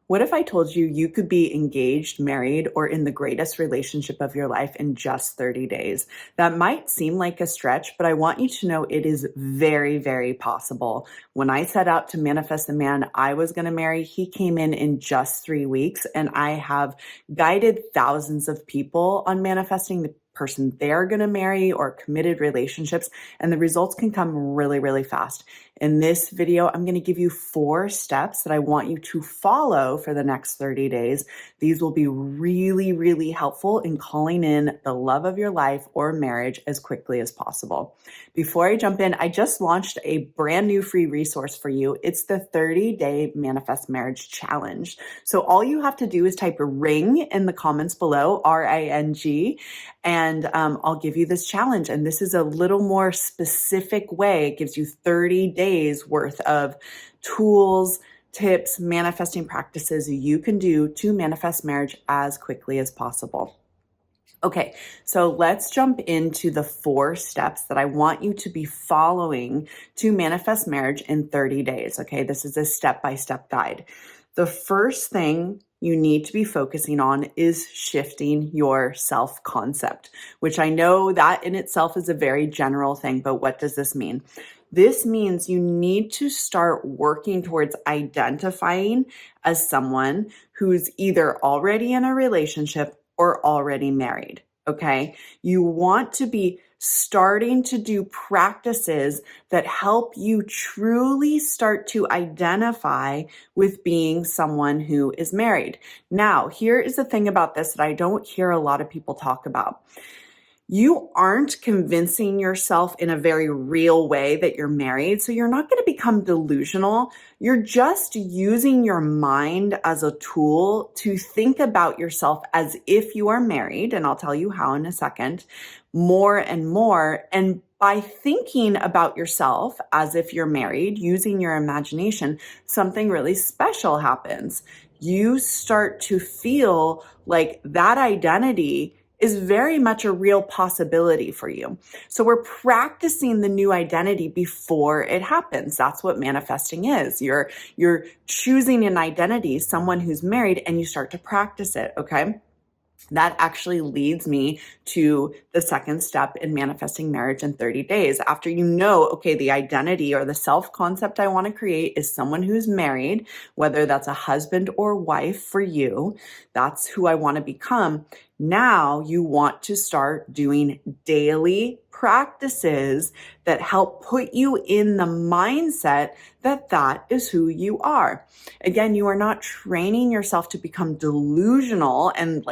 What if I told you you could be engaged, married, or in the greatest relationship of your life in just 30 days? That might seem like a stretch, but I want you to know it is very, very possible. When I set out to manifest the man I was going to marry, he came in just 3 weeks, and I have guided thousands of people on manifesting the person they're going to marry or committed relationships, and the results can come really, really fast. In this video, I'm going to give you 4 steps that I want you to follow for the next 30 days. These will be really, really helpful in calling in the love of your life or marriage as quickly as possible. Before I jump in, I just launched a brand new free resource for you. It's the 30-day Manifest Marriage Challenge. So all you have to do is type ring in the comments below, RING, and I'll give you this challenge. And this is a little more specific way. It gives you 30 days worth of tools, tips, manifesting practices you can do to manifest marriage as quickly as possible. Okay, so let's jump into the 4 steps that I want you to be following to manifest marriage in 30 days. Okay, this is a step-by-step guide. The first thing you need to be focusing on is shifting your self-concept, which I know that in itself is a very general thing, but what does this mean? This means you need to start working towards identifying as someone who's either already in a relationship or already married, okay? You want to be starting to do practices that help you truly start to identify with being someone who is married. Now, here is the thing about this that I don't hear a lot of people talk about. You aren't convincing yourself in a very real way that you're married, so you're not going to become delusional. You're just using your mind as a tool to think about yourself as if you are married, and I'll tell you how in a second, more and more. And by thinking about yourself as if you're married, using your imagination, something really special happens. You start to feel like that identity is very much a real possibility for you. So we're practicing the new identity before it happens. That's what manifesting is. You're choosing an identity, someone who's married, and you start to practice it, okay? That actually leads me to the second step in manifesting marriage in 30 days. After you know, okay, the identity or the self-concept I want to create is someone who's married, whether that's a husband or wife for you, that's who I want to become. Now you want to start doing daily practices that help put you in the mindset that that is who you are. Again, you are not training yourself to become delusional and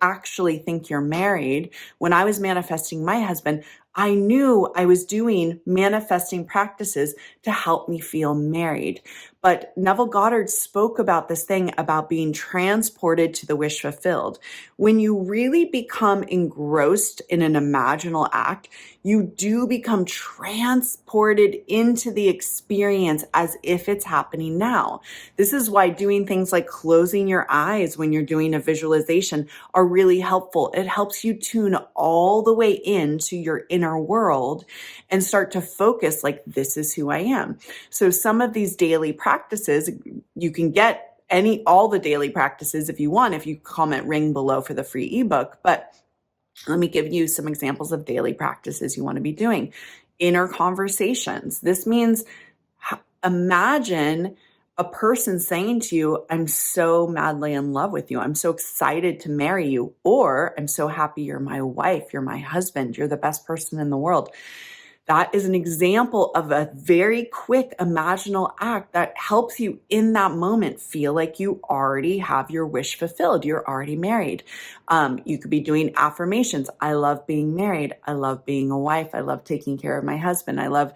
actually think you're married. When I was manifesting my husband, I knew I was doing manifesting practices to help me feel married. But Neville Goddard spoke about this thing about being transported to the wish fulfilled. When you really become engrossed in an imaginal act, you do become transported into the experience as if it's happening now. This is why doing things like closing your eyes when you're doing a visualization are really helpful. It helps you tune all the way into your inner world and start to focus like, this is who I am. So some of these daily practices, you can get all the daily practices if you want, if you comment ring below for the free ebook. But let me give you some examples of daily practices you want to be doing. Inner conversations. This means imagine a person saying to you, I'm so madly in love with you. I'm so excited to marry you. Or I'm so happy you're my wife. You're my husband. You're the best person in the world. That is an example of a very quick imaginal act that helps you in that moment feel like you already have your wish fulfilled. You're already married. You could be doing affirmations. I love being married. I love being a wife. I love taking care of my husband. I love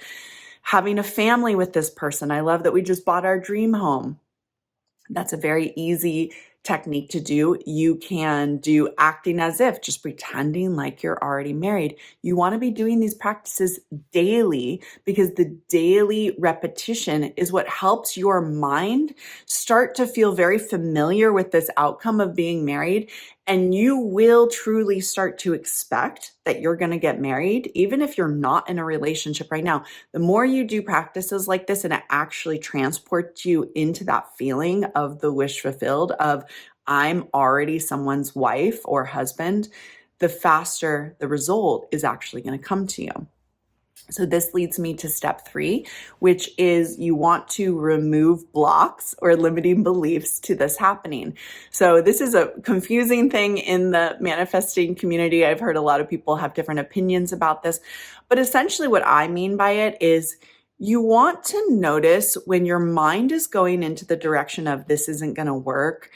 having a family with this person. I love that we just bought our dream home. That's a very easy technique to do. You can do acting as if, just pretending like you're already married. You want to be doing these practices daily because the daily repetition is what helps your mind start to feel very familiar with this outcome of being married. And you will truly start to expect that you're going to get married, even if you're not in a relationship right now. The more you do practices like this and it actually transports you into that feeling of the wish fulfilled of I'm already someone's wife or husband, the faster the result is actually going to come to you. So this leads me to step 3, which is you want to remove blocks or limiting beliefs to this happening. So this is a confusing thing in the manifesting community. I've heard a lot of people have different opinions about this, but essentially what I mean by it is you want to notice when your mind is going into the direction of this isn't going to work.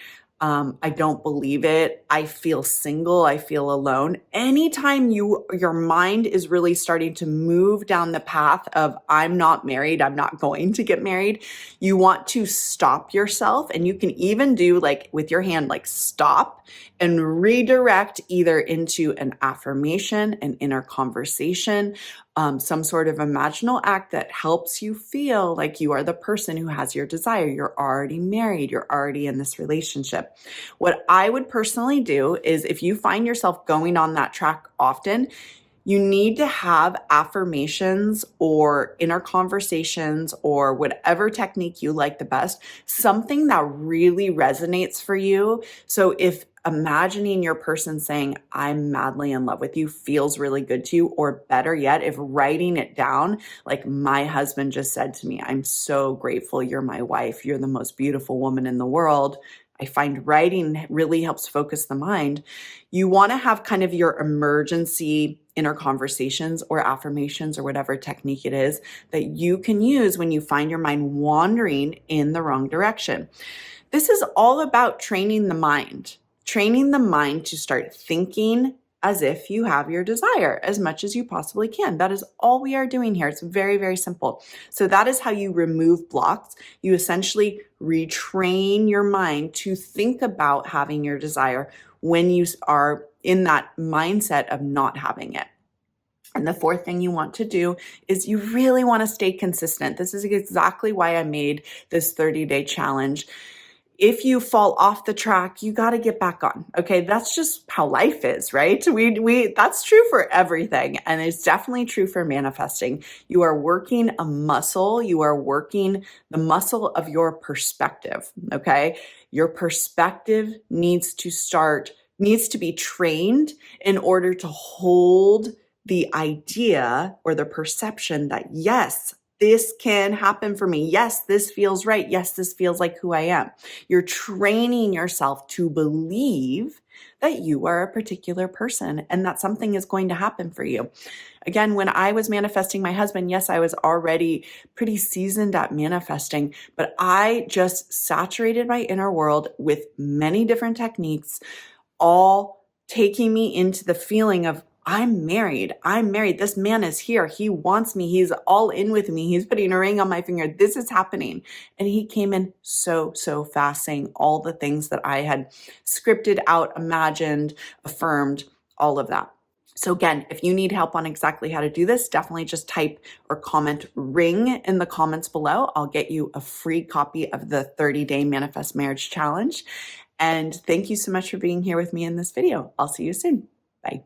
I don't believe it. I feel single. I feel alone. Anytime your mind is really starting to move down the path of I'm not married, I'm not going to get married, you want to stop yourself. And you can even do like with your hand, like stop and redirect either into an affirmation, an inner conversation, some sort of imaginal act that helps you feel like you are the person who has your desire. You're already married. You're already in this relationship. What I would personally do is if you find yourself going on that track often, you need to have affirmations or inner conversations or whatever technique you like the best, something that really resonates for you. So if imagining your person saying, I'm madly in love with you feels really good to you, or better yet, if writing it down, like my husband just said to me, I'm so grateful you're my wife. You're the most beautiful woman in the world. I find writing really helps focus the mind. You want to have kind of your emergency inner conversations or affirmations or whatever technique it is that you can use when you find your mind wandering in the wrong direction. This is all about training the mind to start thinking as if you have your desire as much as you possibly can. That is all we are doing here. It's very, very simple. So that is how you remove blocks. You essentially retrain your mind to think about having your desire when you are in that mindset of not having it. And the fourth thing you want to do is you really want to stay consistent. This is exactly why I made this 30-day challenge. If you fall off the track, you got to get back on. Okay. That's just how life is, right? That's true for everything. And it's definitely true for manifesting. You are working a muscle. You are working the muscle of your perspective. Okay. Your perspective needs to be trained in order to hold the idea or the perception that yes, this can happen for me. Yes, this feels right. Yes, this feels like who I am. You're training yourself to believe that you are a particular person and that something is going to happen for you. Again, when I was manifesting my husband, yes, I was already pretty seasoned at manifesting, but I just saturated my inner world with many different techniques, all taking me into the feeling of I'm married. This man is here. He wants me. He's all in with me. He's putting a ring on my finger. This is happening. And he came in so fast saying all the things that I had scripted out, imagined, affirmed, all of that. So again, if you need help on exactly how to do this, definitely just type or comment ring in the comments below. I'll get you a free copy of the 30-day Manifest Marriage Challenge. And thank you so much for being here with me in this video. I'll see you soon. Bye.